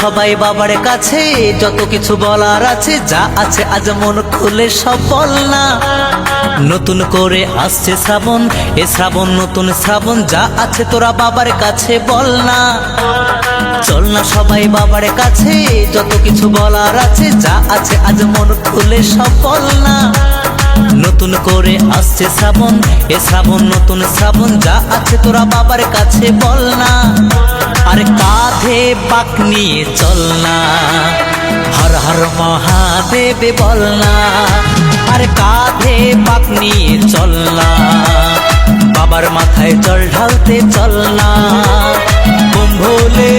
সবাই বাবার কাছে, যত কিছু বলার আছে, যা আছে আজ মন খুলে সব বল না। নতুন করে আসছে শ্রাবণ, এ শ্রাবণ নতুন শ্রাবণ, যা আছে তোরা বাবার কাছে বল না। চল না সবাই বাবার কাছে, যত কিছু বলার আছে, যা আছে আজ মন খুলে সব বল না। নতুন করে আসছে শ্রাবণ, এ শ্রাবণ নতুন শ্রাবণ, যা আছে তোরা বাবার কাছে বল না। আরে কাঁধে বাঁক নিয়ে চল না, হর হর মহাদেব বল না। আরে কাঁধে বাঁক নিয়ে চল না, বাবার মাথায় জল ঢালতে চল না। বুম ভোলে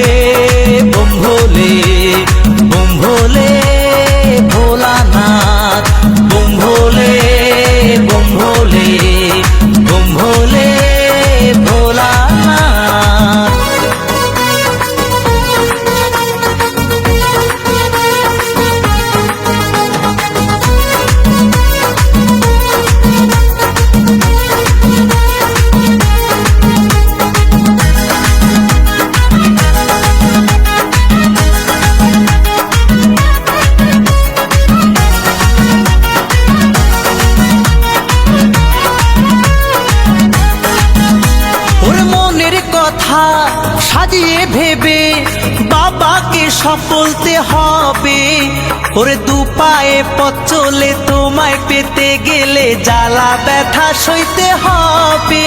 বুম ভোলে বুম ভোলে ভোলানাথ, বুম ভোলে বুম ভোলে বুম ভোলে ভোলানাথ। কথা সাজিয়ে ভেবে বাবাকে সব বলতে হবে। ওরে দু পায়ে পথ চলে তোমায় পেতে গেলে জ্বালা ব্যথা সইতে হবে।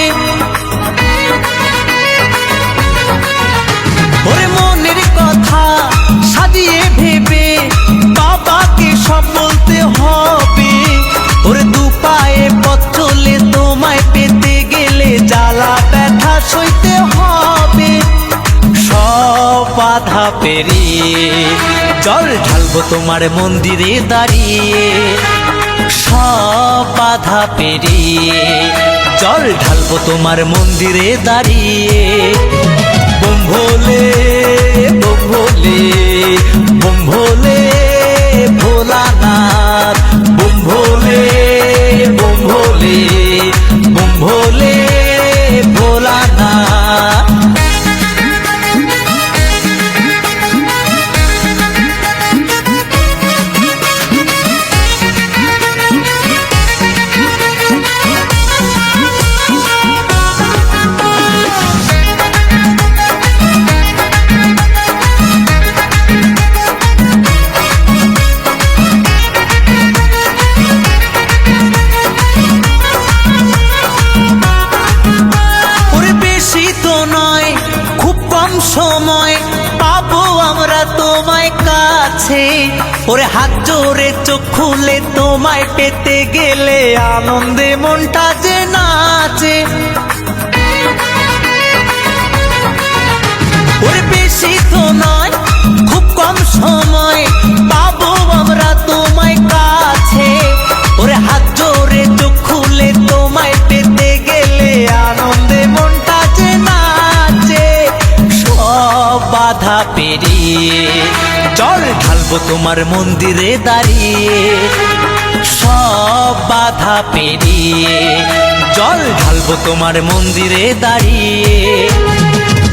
ওরে মনের কথা সাজিয়ে ভেবে বাবাকে সব বলতে হবে। ওরে দু পায়ে পথ চলে তোমায় পেতে গেলে জ্বালা ব্যথা সইতে হবে। সব বাধা পেরিয়ে জল ঢালবো তোমার মন্দিরে দাঁড়িয়ে। সব বাধা পেরিয়ে জল ঢালবো তোমার মন্দিরে দাঁড়িয়ে। বুম ভোলে বুম ভোলে বুম ভোলে ভোলানাথ, বুম ভোলে বুম ভোলে বুম ভোলে ভোলানাথ। সময় পাবো আমরা তোমায় কাছে। ওরে হাত জোরে চোখ খুলে তোমায় পেতে গেলে আনন্দে মনটা যে নাচে। ওরে বেশি তো নয় খুব কম সময় পাবো আমরা তোমায় কাছে। ওরে হাত জোরে চোখ খুলে তোমায় পেতে গেলে আনন্দে মনটা যে নাচে। বাধা পেরিয়ে জল ঢালবো তোমার মন্দিরে দাঁড়িয়ে। সব বাধা পেরিয়ে জল ঢালবো তোমার মন্দিরে দাঁড়িয়ে।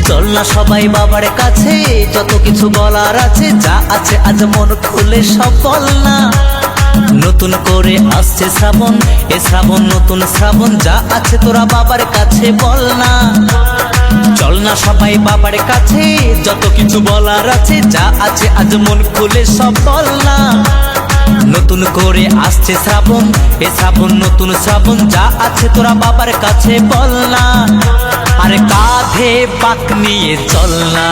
চল না সবাই বাবার কাছে, যত কিছু বলার আছে, যা আছে আজ মন খুলে সব বল না। নতুন করে আসছে শ্রাবণ, এ শ্রাবণ নতুন শ্রাবণ, যা আছে তোরা বাবার কাছে বল না। চল না সবাই বাবার কাছে, যত কিছু বলার আছে, যা আছে আজ মন খুলে সব বল না। নতুন করে আসছে শ্রাবণ, এ শ্রাবণ নতুন শ্রাবণ, যা আছে তোরা বাবার কাছে বল না। আরে কাঁধে বাঁক নিয়ে চল না,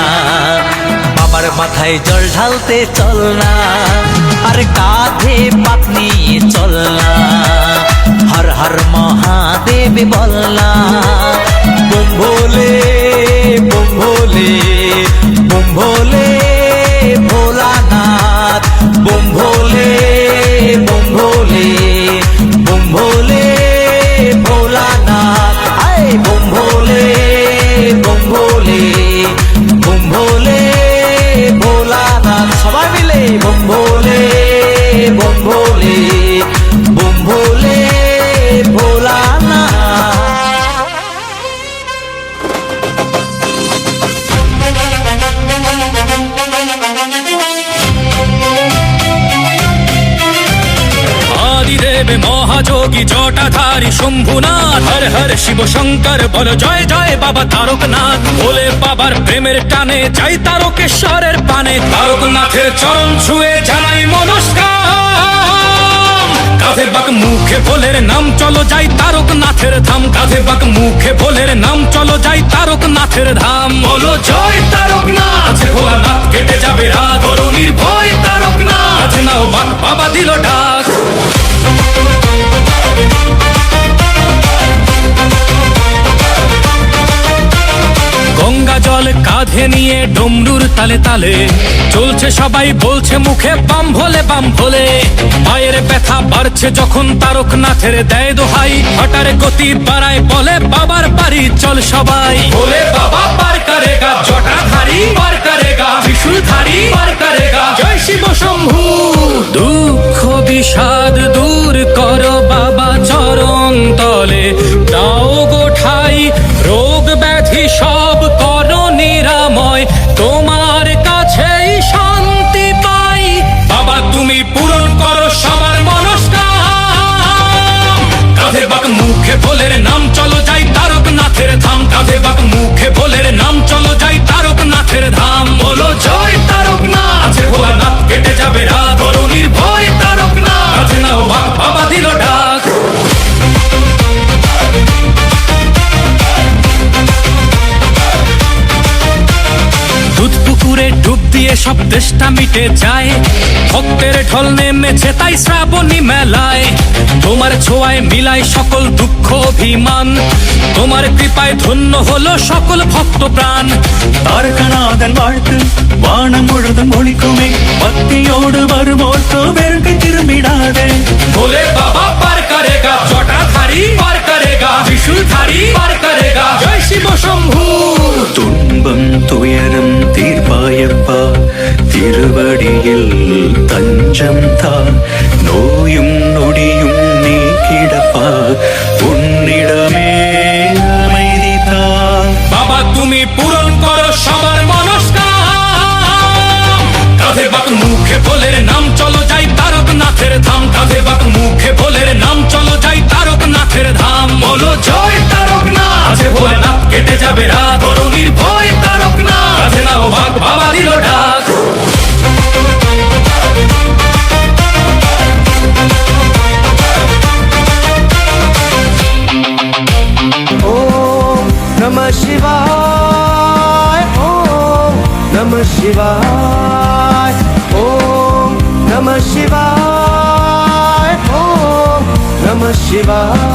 বাবার মাথায় জল ঢালতে চল না। আরে কাঁধে বাঁক নিয়ে চল না, হর হর মহাদেব বল না। বুম ভোলে বুম ভোলে বুম ভোলে ভোলানাথ, বুম ভোলে বুম ভোলে বুম ভোলে ভোলানাথ। আয় বুম ভোলে বুম ভোলে বুম ভোলে ভোলানাথ। সবাই মিলে বুম ভোলে বুম ভোলে বুম ভোলে ভোলানাথ। হবে মহাযোগী জটাধারী শম্ভুনাথ। হর হর শিব শঙ্কর বল জয় জয় বাবা তারকনাথ। ভোলে বাবার প্রেমের টানে যাই তারকেশ্বরের পানে। তারকনাথের চরণ ছুঁয়ে জানাই নমস্কার। কাঁধে বাক মুখে ভোলের নাম চলো যাই তারকনাথের ধাম। কাঁধে বাক মুখে ভোলের নাম চলো যাই তারকনাথের ধাম। বলো জয় তারকনাথ। আছে ভোলানাথ কেটে যাবে রাত। করো নির্ভয় তারকনাথ। আছে নাও বাক বাবা দিল ডাক। গঙ্গা জল কাঁধে নিয়ে ডমরুর তালে তালে চলছে সবাই বলছে মুখে বাম ভোলে বাম ভোলে। পায়ের ব্যথা বাড়ছে যখন তারকনাথের দেয় দোহাই। হঠাৎ গতি বাড়ায় বলে বাবার বাড়ি চল সবাই। ভোলে বাবা পার করেগা জটাধারী পার করেগা ত্রিশূলধারী পার করেগা। জয় শিব শম্ভু। দুঃখ বিষাদ দূর করো বাবা চরণ তলে। দাও গোঠাই রোগ ব্যাধি সব করো নিরাময়। তোমার কাছেই শান্তি পাই বাবা তুমি পূরণ করো সবার মনস্কাম। কাঁধে বাক মুখে ভোলের নাম চলো যাই তারকনাথের ধাম। কাঁধে বাক মুখে ভোলের নাম চলো যাই তারকনাথের ধাম। বলো জয় তারকনাথ। আছে ভোলানাথ কেটে যাবে রাত। করো নির্ভয় তারকনাথ। আছে নাও বাক বাবা দিল ডাক। দুধ পুকুরে ডুব দিয়ে সব তেষ্টা মিটে যায়। ভক্তের ঢল নেমেছে তাই শ্রাবণী মেলায়। তোমার ছোঁয়ায় মিলাই সকল দুঃখ অভিমান। তোমার কৃপায় ধন্য হলো সকল ভক্ত প্রাণ। താരകനാഥൻ വാഴ്ത്ത് വാണം മുഴുവൻ ഒളിക്കുമേ ഭക്തിയോട് വരുമോർക്കോ വെറുതെ തിരുമ്പിടാതെ ভোলে বাবা পার করেগা জটাধারী পার করেগা ত্রিশূলধারী পার করেগা। জয় শিব শম্ভু। തുன்பം തുയരം തീർപ്പായപ്പ തിരുവടിയിൽ തഞ്ചം താ നോയും നൊടിയും നീക്കിടപ്പ ഉന്നിടമേ அமைதி தா বাবা তুমি পূরণ করো সবার মনস্কাম। কাঁধে বাক মুখে ভোলের নাম চলো যাই তারকনাথের ধাম। কাঁধে বাক মুখে ভোলের নাম চলো যাই তারকনাথের ধাম। বলো জয় তারকনাথ। আছে ভোলেনাথ কেটে যাবে রাত। করো নির্ভয় তারকনাথ। আছে নাও বাক বাবা দিল ডাক। Om Namah Shivaya. Om Namah Shivaya. Om Namah Shivaya. Om Namah Shivaya.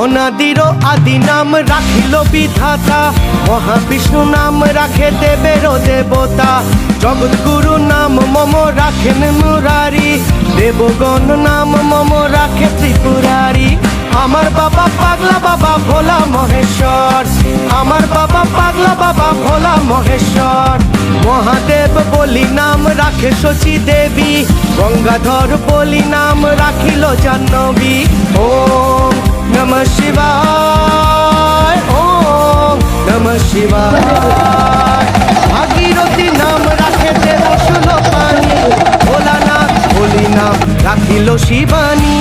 অনাদির আদি নাম রাখিল বিধাতা। মহাবিষ্ণু নাম রাখে দেবের দেবতা। জগৎগুরু নাম মম রাখেন মুরারি। দেবগণ নাম মম রাখে ত্রিপুরারি। আমার বাবা পাগলা বাবা ভোলা মহেশ্বর। আমার বাবা পাগলা বাবা ভোলা মহেশ্বর। মহাদেব বলি নাম রাখে শচী দেবী। গঙ্গাধর বলি নাম রাখিল জাহ্নবী। ওম নমঃ শিবায়। ওম নমঃ শিবায়। ভাগীরথী নাম রাখে দেব সুলোপানি। ভোলানাথ বলি নাম রাখিল শিবানী।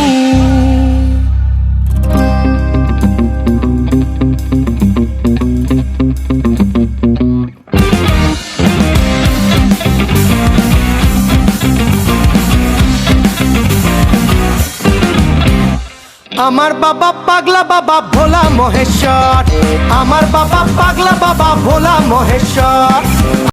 আমার বাবা পাগলা বাবা ভোলা মহেশ্বর। আমার বাবা পাগলা বাবা ভোলা মহেশ্বর।